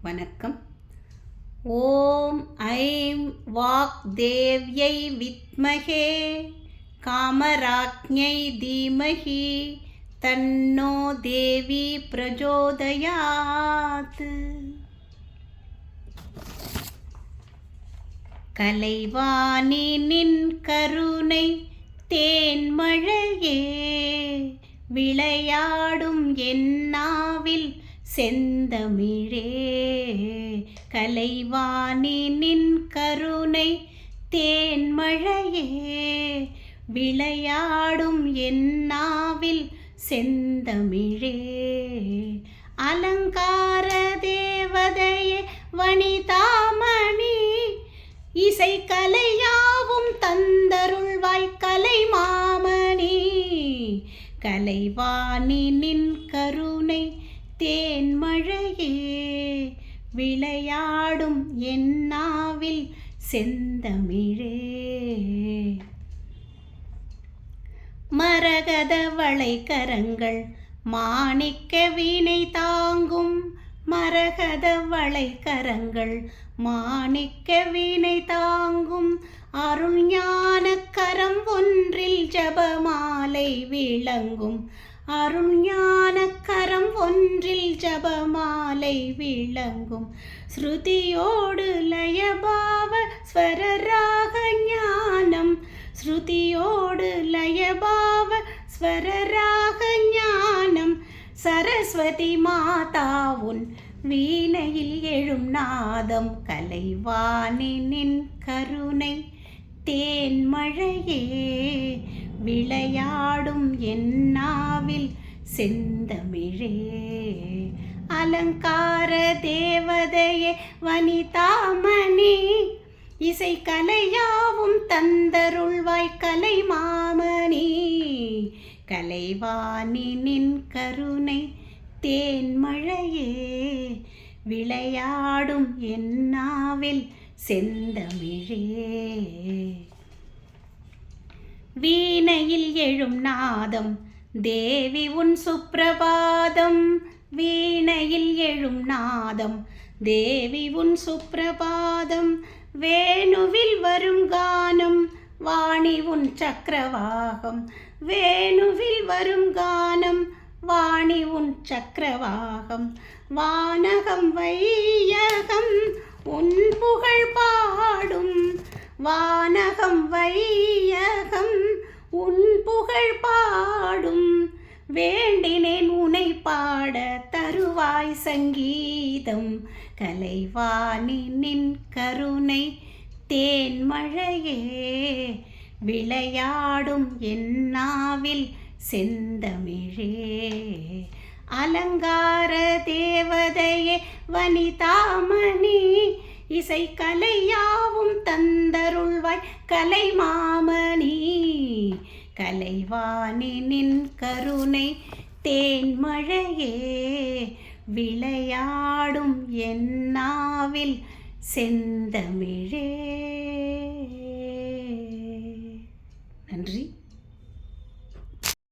வணக்கம். ஓம் ஐம் வாக்தேவ்யை வித்மஹே காமராஜ்ஞை தீமஹி தன்னோ தேவி பிரச்சோதயாத். கலைவாணி நின் கருணை தேன்மழையே விளையாடும் என்னாவில் செந்தமிழே. கலைவாணி நின் கருணை தேன்மழையே விளையாடும் என்னாவில் செந்தமிழே. அலங்கார தேவதையே வனிதாமணி இசை கலையாவும் தந்தருள்வாய் கலைமாமணி. கலைவாணி நின் கருணை தேன்மழையே விளையாடும் என்னாவில் செந்தமிழே. மரகத வளைக்கரங்கள் மாணிக்க வீணை தாங்கும். மரகத வளைக்கரங்கள் மாணிக்க வீணை தாங்கும். அருள் ஞான கரம் ஒன்றில் ஜபமாலை விளங்கும். அருள் ஞான கரம் ஒன்றில் ஜபமாலை விளங்கும். ஸ்ருதியோடு லயபாவ ஸ்வரராக ஞானம். ஸ்ருதியோடு லயபாவ ஸ்வரராக ஞானம். சரஸ்வதி மாதாவுன் வீணையில் எழும் நாதம். கலைவாணி நின் கருணை தேன்மழையே விளையாடும் என்னாவில் செந்தமிழே. அலங்கார தேவதையே வனிதாமணி இசை கலையாவும் தந்தருள்வாய் கலைமாமணி. கலைவாணி நின் கருணை தேன்மழையே விளையாடும் என்னாவில் செந்தமிழே. வீணையில் எழும் நாதம் தேவி உன் சுப்ரபாதம். வீணையில் எழும் நாதம் தேவி உன் சுப்ரபாதம். வேணுவில் வரும் கானம் வாணி உன் சக்கரவாகம். வேணுவில் வரும் கானம் வாணி உன் சக்கரவாகம். வானகம் வையகம் உன் புகழ் பாடும். வானகம் வையகம் உன் புகழ் பாடும். வேண்டினேன் உனை பாட தருவாய் சங்கீதம். கலைவாணி நின் கருணை தேன்மழையே விளையாடும் என்னாவில் செந்தமிழே. அலங்கார தேவதையே வனிதாமணி இசை கலையாவும் தந்தருள்வாய் கலைமாமணி. கலைவாணி நின் கருணை தேன்மழையே விளையாடும் என்னாவில் செந்தமிழே. நன்றி.